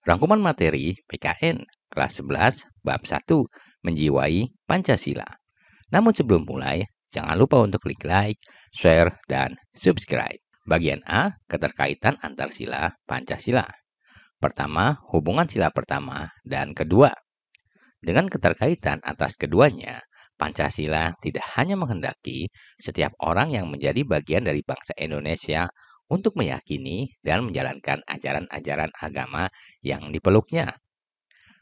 Rangkuman materi PKN kelas 11 bab 1 menjiwai Pancasila. Namun sebelum mulai, jangan lupa untuk klik like, share, dan subscribe. Bagian A, keterkaitan antar sila Pancasila. Pertama, hubungan sila pertama dan kedua. Dengan keterkaitan atas keduanya, Pancasila tidak hanya menghendaki setiap orang yang menjadi bagian dari bangsa Indonesia untuk meyakini dan menjalankan ajaran-ajaran agama yang dipeluknya,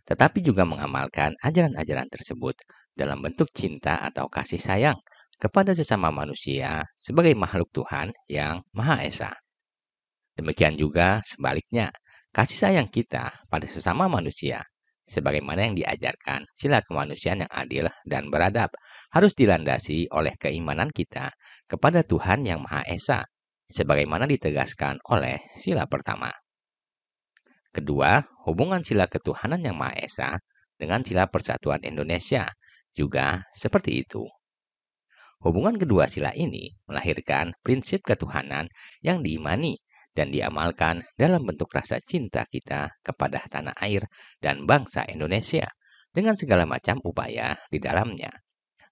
tetapi juga mengamalkan ajaran-ajaran tersebut dalam bentuk cinta atau kasih sayang kepada sesama manusia sebagai makhluk Tuhan yang Maha Esa. Demikian juga sebaliknya, kasih sayang kita pada sesama manusia sebagaimana yang diajarkan sila kemanusiaan yang adil dan beradab harus dilandasi oleh keimanan kita kepada Tuhan yang Maha Esa sebagaimana ditegaskan oleh sila pertama. Kedua, hubungan sila ketuhanan yang Maha Esa dengan sila persatuan Indonesia juga seperti itu. Hubungan kedua sila ini melahirkan prinsip ketuhanan yang diimani dan diamalkan dalam bentuk rasa cinta kita kepada tanah air dan bangsa Indonesia dengan segala macam upaya di dalamnya,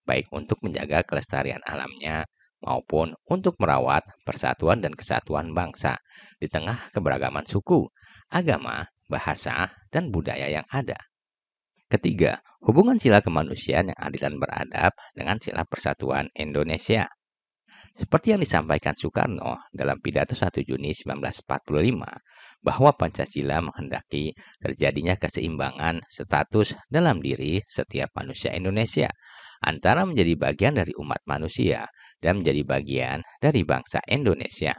baik untuk menjaga kelestarian alamnya maupun untuk merawat persatuan dan kesatuan bangsa di tengah keberagaman suku, agama, bahasa, dan budaya yang ada. Ketiga, hubungan sila kemanusiaan yang adil dan beradab dengan sila persatuan Indonesia. Seperti yang disampaikan Soekarno dalam pidato 1 Juni 1945, bahwa Pancasila menghendaki terjadinya keseimbangan status dalam diri setiap manusia Indonesia antara menjadi bagian dari umat manusia dan menjadi bagian dari bangsa Indonesia.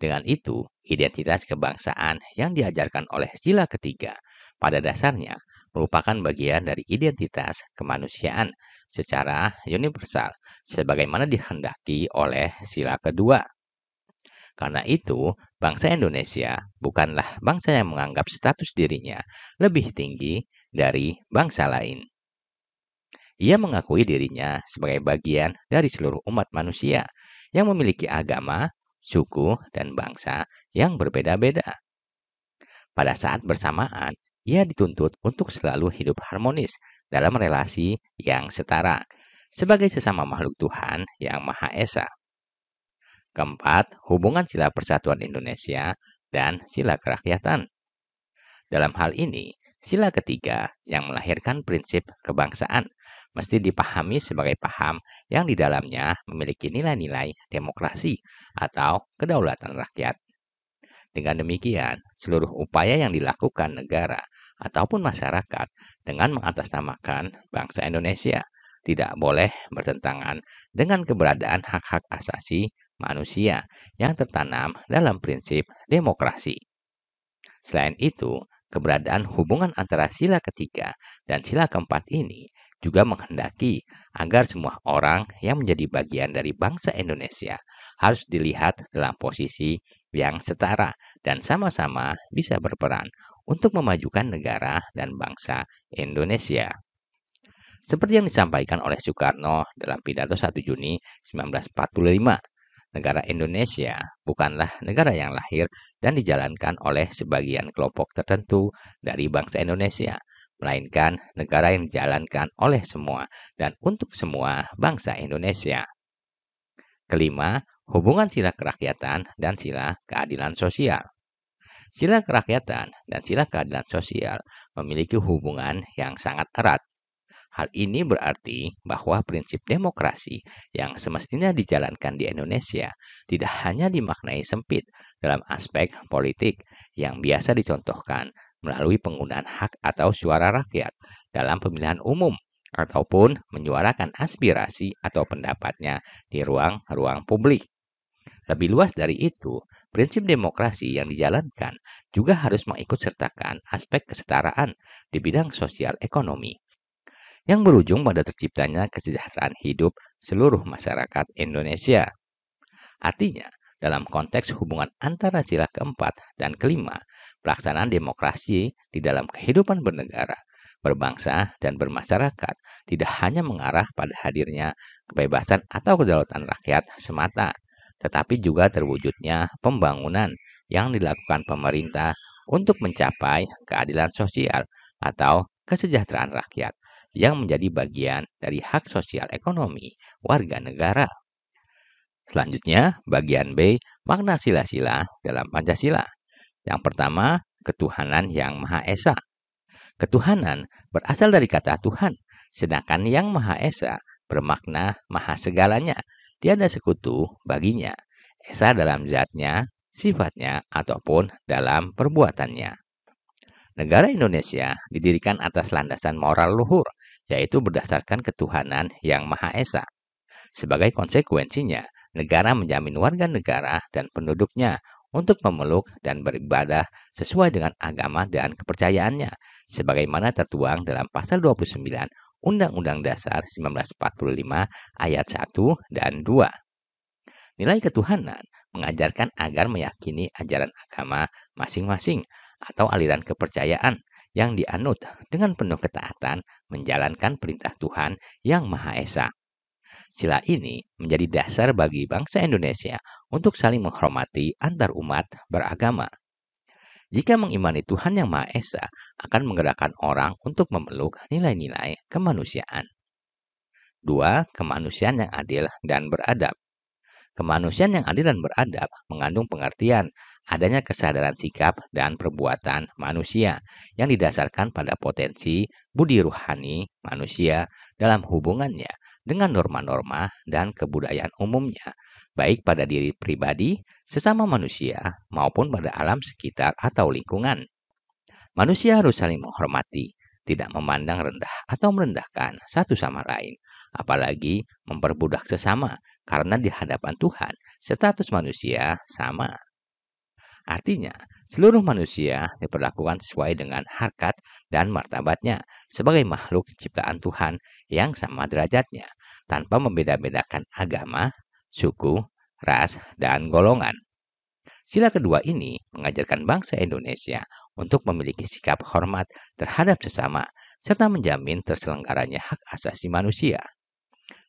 Dengan itu, identitas kebangsaan yang diajarkan oleh sila ketiga pada dasarnya merupakan bagian dari identitas kemanusiaan secara universal sebagaimana dikehendaki oleh sila kedua. Karena itu, bangsa Indonesia bukanlah bangsa yang menganggap status dirinya lebih tinggi dari bangsa lain. Ia mengakui dirinya sebagai bagian dari seluruh umat manusia yang memiliki agama, suku, dan bangsa yang berbeda-beda. Pada saat bersamaan, ia dituntut untuk selalu hidup harmonis dalam relasi yang setara sebagai sesama makhluk Tuhan yang Maha Esa. Keempat, hubungan sila persatuan Indonesia dan sila kerakyatan. Dalam hal ini, sila ketiga yang melahirkan prinsip kebangsaan mesti dipahami sebagai paham yang di dalamnya memiliki nilai-nilai demokrasi atau kedaulatan rakyat. Dengan demikian, seluruh upaya yang dilakukan negara ataupun masyarakat dengan mengatasnamakan bangsa Indonesia tidak boleh bertentangan dengan keberadaan hak-hak asasi manusia yang tertanam dalam prinsip demokrasi. Selain itu, keberadaan hubungan antara sila ketiga dan sila keempat ini juga menghendaki agar semua orang yang menjadi bagian dari bangsa Indonesia harus dilihat dalam posisi yang setara dan sama-sama bisa berperan untuk memajukan negara dan bangsa Indonesia. Seperti yang disampaikan oleh Soekarno dalam pidato 1 Juni 1945, negara Indonesia bukanlah negara yang lahir dan dijalankan oleh sebagian kelompok tertentu dari bangsa Indonesia, melainkan negara yang dijalankan oleh semua dan untuk semua bangsa Indonesia. Kelima, hubungan sila kerakyatan dan sila keadilan sosial. Sila kerakyatan dan sila keadilan sosial memiliki hubungan yang sangat erat. Hal ini berarti bahwa prinsip demokrasi yang semestinya dijalankan di Indonesia tidak hanya dimaknai sempit dalam aspek politik yang biasa dicontohkan melalui penggunaan hak atau suara rakyat dalam pemilihan umum ataupun menyuarakan aspirasi atau pendapatnya di ruang-ruang publik. Lebih luas dari itu, prinsip demokrasi yang dijalankan juga harus mengikutsertakan aspek kesetaraan di bidang sosial ekonomi yang berujung pada terciptanya kesejahteraan hidup seluruh masyarakat Indonesia. Artinya, dalam konteks hubungan antara sila keempat dan kelima, pelaksanaan demokrasi di dalam kehidupan bernegara, berbangsa, dan bermasyarakat tidak hanya mengarah pada hadirnya kebebasan atau kedaulatan rakyat semata, tetapi juga terwujudnya pembangunan yang dilakukan pemerintah untuk mencapai keadilan sosial atau kesejahteraan rakyat yang menjadi bagian dari hak sosial ekonomi warga negara. Selanjutnya, bagian B, makna sila-sila dalam Pancasila. Yang pertama, ketuhanan yang Maha Esa. Ketuhanan berasal dari kata Tuhan, sedangkan yang Maha Esa bermakna maha segalanya, tiada sekutu baginya. Esa dalam zatnya, sifatnya, ataupun dalam perbuatannya. Negara Indonesia didirikan atas landasan moral luhur, yaitu berdasarkan ketuhanan yang Maha Esa. Sebagai konsekuensinya, negara menjamin warga negara dan penduduknya untuk memeluk dan beribadah sesuai dengan agama dan kepercayaannya, sebagaimana tertuang dalam pasal 29 Undang-Undang Dasar 1945 ayat 1 dan 2. Nilai ketuhanan mengajarkan agar meyakini ajaran agama masing-masing atau aliran kepercayaan yang dianut dengan penuh ketaatan menjalankan perintah Tuhan yang Maha Esa. Sila ini menjadi dasar bagi bangsa Indonesia untuk saling menghormati antar umat beragama. Jika mengimani Tuhan yang Maha Esa akan menggerakkan orang untuk memeluk nilai-nilai kemanusiaan. 2. Kemanusiaan yang adil dan beradab. Kemanusiaan yang adil dan beradab mengandung pengertian adanya kesadaran sikap dan perbuatan manusia yang didasarkan pada potensi budi ruhani manusia dalam hubungannya dengan norma-norma dan kebudayaan umumnya, baik pada diri pribadi, sesama manusia, maupun pada alam sekitar atau lingkungan. Manusia harus saling menghormati, tidak memandang rendah atau merendahkan satu sama lain, apalagi memperbudak sesama, karena di hadapan Tuhan, status manusia sama. Artinya, seluruh manusia diperlakukan sesuai dengan harkat dan martabatnya sebagai makhluk ciptaan Tuhan yang sama derajatnya, tanpa membeda-bedakan agama, suku, ras, dan golongan. Sila kedua ini mengajarkan bangsa Indonesia untuk memiliki sikap hormat terhadap sesama, serta menjamin terselenggaranya hak asasi manusia.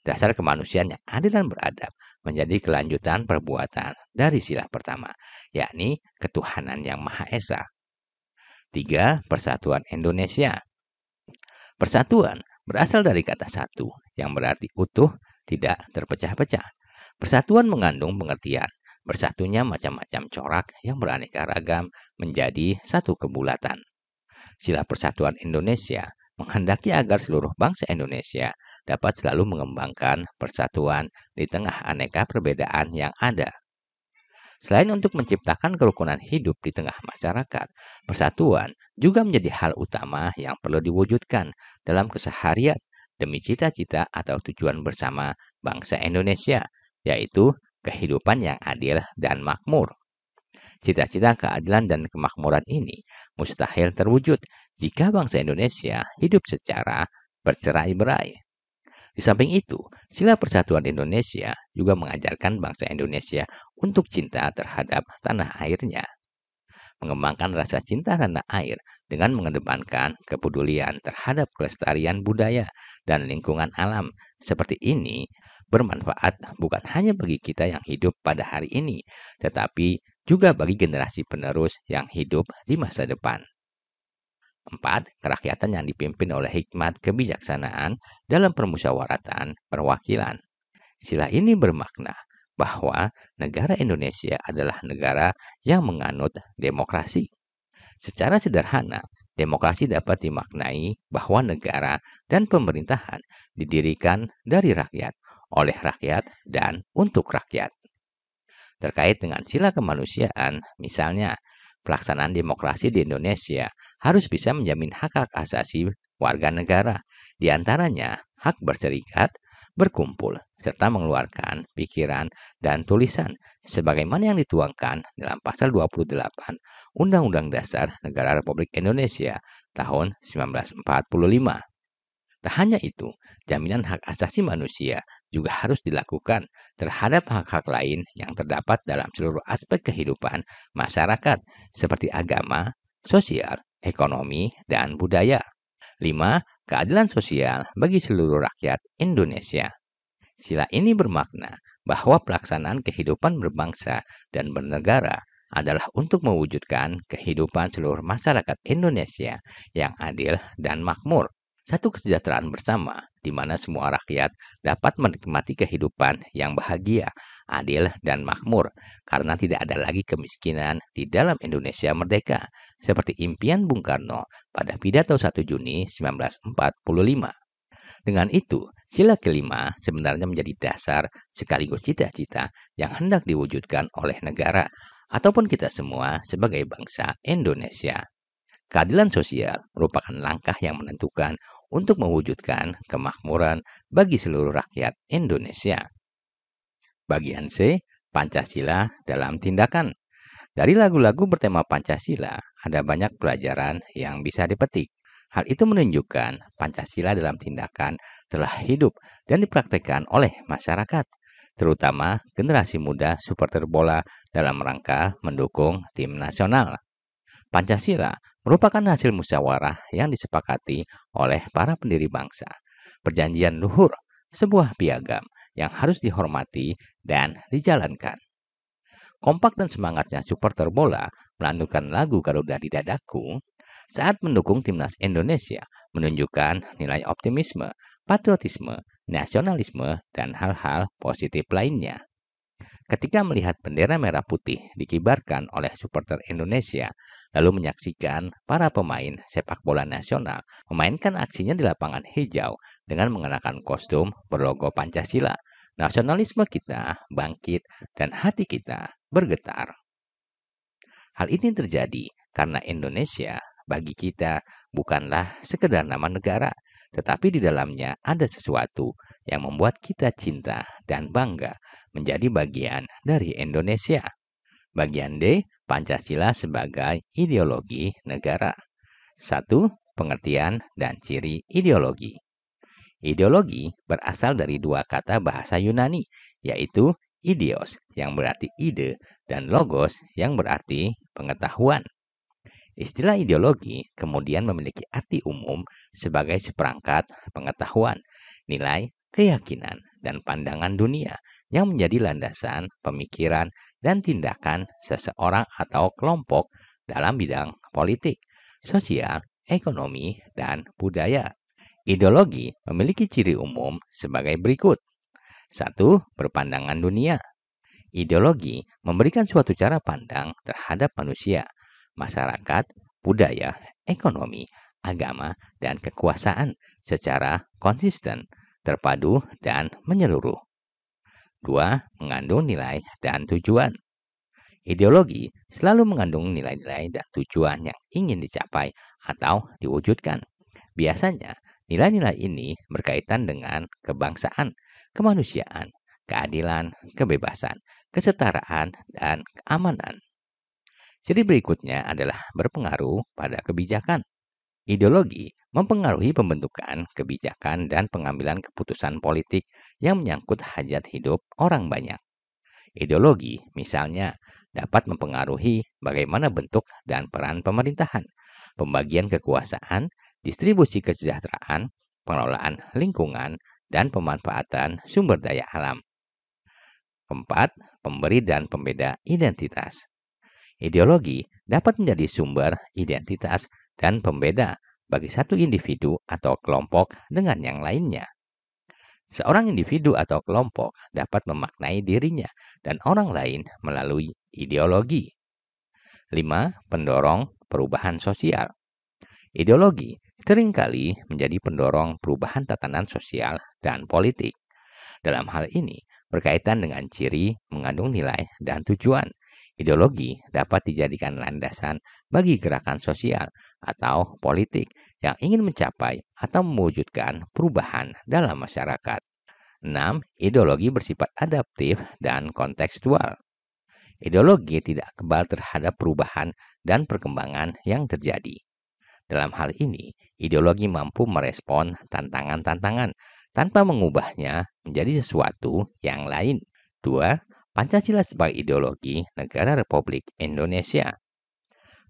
Dasar kemanusiaan yang adil dan beradab menjadi kelanjutan perbuatan dari sila pertama, yakni ketuhanan yang Maha Esa. 3. Persatuan Indonesia. Persatuan berasal dari kata satu, yang berarti utuh, tidak terpecah-pecah. Persatuan mengandung pengertian bersatunya macam-macam corak yang beraneka ragam menjadi satu kebulatan. Sila Persatuan Indonesia menghendaki agar seluruh bangsa Indonesia dapat selalu mengembangkan persatuan di tengah aneka perbedaan yang ada. Selain untuk menciptakan kerukunan hidup di tengah masyarakat, persatuan juga menjadi hal utama yang perlu diwujudkan dalam keseharian demi cita-cita atau tujuan bersama bangsa Indonesia, yaitu kehidupan yang adil dan makmur. Cita-cita keadilan dan kemakmuran ini mustahil terwujud jika bangsa Indonesia hidup secara bercerai-berai. Di samping itu, sila Persatuan Indonesia juga mengajarkan bangsa Indonesia untuk cinta terhadap tanah airnya. Mengembangkan rasa cinta tanah air dengan mengedepankan kepedulian terhadap kelestarian budaya dan lingkungan alam seperti ini bermanfaat bukan hanya bagi kita yang hidup pada hari ini, tetapi juga bagi generasi penerus yang hidup di masa depan. 4. Kerakyatan yang dipimpin oleh hikmat kebijaksanaan dalam permusyawaratan perwakilan. Sila ini bermakna bahwa negara Indonesia adalah negara yang menganut demokrasi. Secara sederhana, demokrasi dapat dimaknai bahwa negara dan pemerintahan didirikan dari rakyat, oleh rakyat, dan untuk rakyat. Terkait dengan sila kemanusiaan, misalnya, pelaksanaan demokrasi di Indonesia harus bisa menjamin hak-hak asasi warga negara, di antaranya hak berserikat, berkumpul, serta mengeluarkan pikiran dan tulisan, sebagaimana yang dituangkan dalam pasal 28 Undang-Undang Dasar Negara Republik Indonesia tahun 1945. Tak hanya itu, jaminan hak asasi manusia juga harus dilakukan terhadap hak-hak lain yang terdapat dalam seluruh aspek kehidupan masyarakat, seperti agama, sosial, ekonomi, dan budaya. 5. Keadilan sosial bagi seluruh rakyat Indonesia. Sila ini bermakna bahwa pelaksanaan kehidupan berbangsa dan bernegara adalah untuk mewujudkan kehidupan seluruh masyarakat Indonesia yang adil dan makmur. Satu kesejahteraan bersama, di mana semua rakyat dapat menikmati kehidupan yang bahagia, adil, dan makmur, karena tidak ada lagi kemiskinan di dalam Indonesia merdeka, seperti impian Bung Karno pada pidato 1 Juni 1945. Dengan itu, sila kelima sebenarnya menjadi dasar sekaligus cita-cita yang hendak diwujudkan oleh negara ataupun kita semua sebagai bangsa Indonesia. Keadilan sosial merupakan langkah yang menentukan untuk mewujudkan kemakmuran bagi seluruh rakyat Indonesia. Bagian C, Pancasila dalam tindakan. Dari lagu-lagu bertema Pancasila, ada banyak pelajaran yang bisa dipetik. Hal itu menunjukkan Pancasila dalam tindakan telah hidup dan dipraktikkan oleh masyarakat, terutama generasi muda supporter bola dalam rangka mendukung tim nasional. Pancasila merupakan hasil musyawarah yang disepakati oleh para pendiri bangsa. Perjanjian luhur, sebuah piagam yang harus dihormati dan dijalankan. Kompak dan semangatnya supporter bola melantunkan lagu Garuda di Dadaku saat mendukung timnas Indonesia menunjukkan nilai optimisme, patriotisme, nasionalisme, dan hal-hal positif lainnya. Ketika melihat bendera merah putih dikibarkan oleh supporter Indonesia, lalu menyaksikan para pemain sepak bola nasional memainkan aksinya di lapangan hijau dengan mengenakan kostum berlogo Pancasila, nasionalisme kita bangkit dan hati kita bergetar. Hal ini terjadi karena Indonesia bagi kita bukanlah sekedar nama negara, tetapi di dalamnya ada sesuatu yang membuat kita cinta dan bangga menjadi bagian dari Indonesia. Bagian D, Pancasila sebagai ideologi negara. 1. Pengertian dan ciri ideologi. Ideologi berasal dari dua kata bahasa Yunani, yaitu ideos yang berarti ide dan logos yang berarti pengetahuan. Istilah ideologi kemudian memiliki arti umum sebagai seperangkat pengetahuan, nilai, keyakinan, dan pandangan dunia yang menjadi landasan pemikiran dan tindakan seseorang atau kelompok dalam bidang politik, sosial, ekonomi, dan budaya. Ideologi memiliki ciri umum sebagai berikut. 1. Berpandangan dunia. Ideologi memberikan suatu cara pandang terhadap manusia, masyarakat, budaya, ekonomi, agama, dan kekuasaan secara konsisten, terpadu, dan menyeluruh. 2. Mengandung nilai dan tujuan. Ideologi selalu mengandung nilai-nilai dan tujuan yang ingin dicapai atau diwujudkan. Biasanya, nilai-nilai ini berkaitan dengan kebangsaan, kemanusiaan, keadilan, kebebasan, kesetaraan, dan keamanan. Jadi berikutnya adalah berpengaruh pada kebijakan. Ideologi mempengaruhi pembentukan kebijakan dan pengambilan keputusan politik yang menyangkut hajat hidup orang banyak. Ideologi, misalnya, dapat mempengaruhi bagaimana bentuk dan peran pemerintahan, pembagian kekuasaan, distribusi kesejahteraan, pengelolaan lingkungan, dan pemanfaatan sumber daya alam. 4. Pemberi dan pembeda identitas. Ideologi dapat menjadi sumber identitas dan pembeda bagi satu individu atau kelompok dengan yang lainnya. Seorang individu atau kelompok dapat memaknai dirinya dan orang lain melalui ideologi. 5. Pendorong perubahan sosial. Ideologi seringkali menjadi pendorong perubahan tatanan sosial dan politik. Dalam hal ini, berkaitan dengan ciri, mengandung nilai, dan tujuan. Ideologi dapat dijadikan landasan bagi gerakan sosial atau politik yang ingin mencapai atau mewujudkan perubahan dalam masyarakat. 6. Ideologi bersifat adaptif dan kontekstual. Ideologi tidak kebal terhadap perubahan dan perkembangan yang terjadi. Dalam hal ini, ideologi mampu merespon tantangan-tantangan tanpa mengubahnya menjadi sesuatu yang lain. 2. Pancasila sebagai ideologi Negara Republik Indonesia.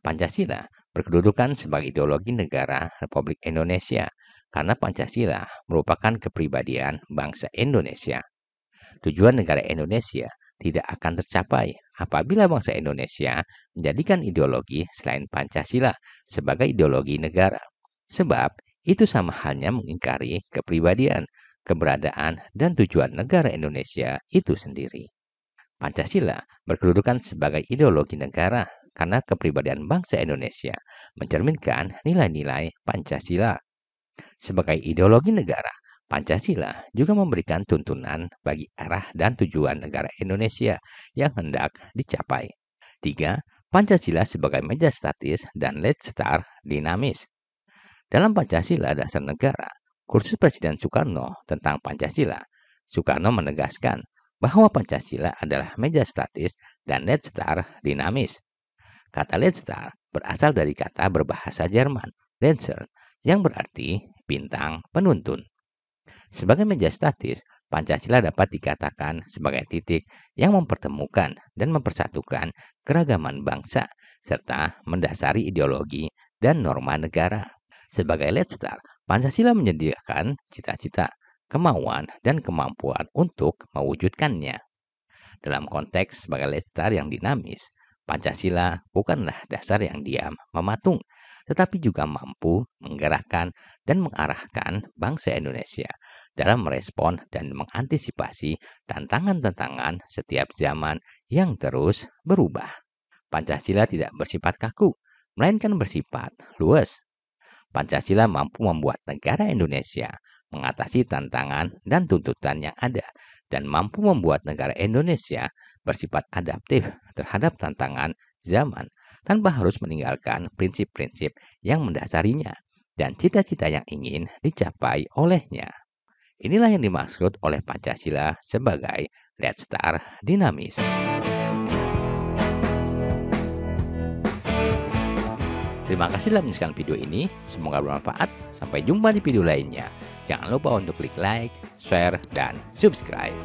Pancasila berkedudukan sebagai ideologi Negara Republik Indonesia karena Pancasila merupakan kepribadian bangsa Indonesia. Tujuan negara Indonesia tidak akan tercapai apabila bangsa Indonesia menjadikan ideologi selain Pancasila sebagai ideologi negara. Sebab itu sama halnya mengingkari kepribadian, keberadaan, dan tujuan negara Indonesia itu sendiri. Pancasila berkedudukan sebagai ideologi negara karena kepribadian bangsa Indonesia mencerminkan nilai-nilai Pancasila. Sebagai ideologi negara, Pancasila juga memberikan tuntunan bagi arah dan tujuan negara Indonesia yang hendak dicapai. 3. Pancasila sebagai meja statis dan lodestar dinamis. Dalam Pancasila Dasar Negara, kursus Presiden Soekarno tentang Pancasila, Soekarno menegaskan bahwa Pancasila adalah meja statis dan lodestar dinamis. Kata lodestar berasal dari kata berbahasa Jerman, Lenser, yang berarti bintang penuntun. Sebagai meja statis, Pancasila dapat dikatakan sebagai titik yang mempertemukan dan mempersatukan keragaman bangsa serta mendasari ideologi dan norma negara. Sebagai lodestar, Pancasila menyediakan cita-cita, kemauan, dan kemampuan untuk mewujudkannya. Dalam konteks sebagai lodestar yang dinamis, Pancasila bukanlah dasar yang diam mematung, tetapi juga mampu menggerakkan dan mengarahkan bangsa Indonesia dalam merespon dan mengantisipasi tantangan-tantangan setiap zaman yang terus berubah. Pancasila tidak bersifat kaku, melainkan bersifat luas. Pancasila mampu membuat negara Indonesia mengatasi tantangan dan tuntutan yang ada dan mampu membuat negara Indonesia bersifat adaptif terhadap tantangan zaman tanpa harus meninggalkan prinsip-prinsip yang mendasarinya dan cita-cita yang ingin dicapai olehnya. Inilah yang dimaksud oleh Pancasila sebagai lodestar dinamis. Terima kasih telah menyaksikan video ini. Semoga bermanfaat. Sampai jumpa di video lainnya. Jangan lupa untuk klik like, share, dan subscribe.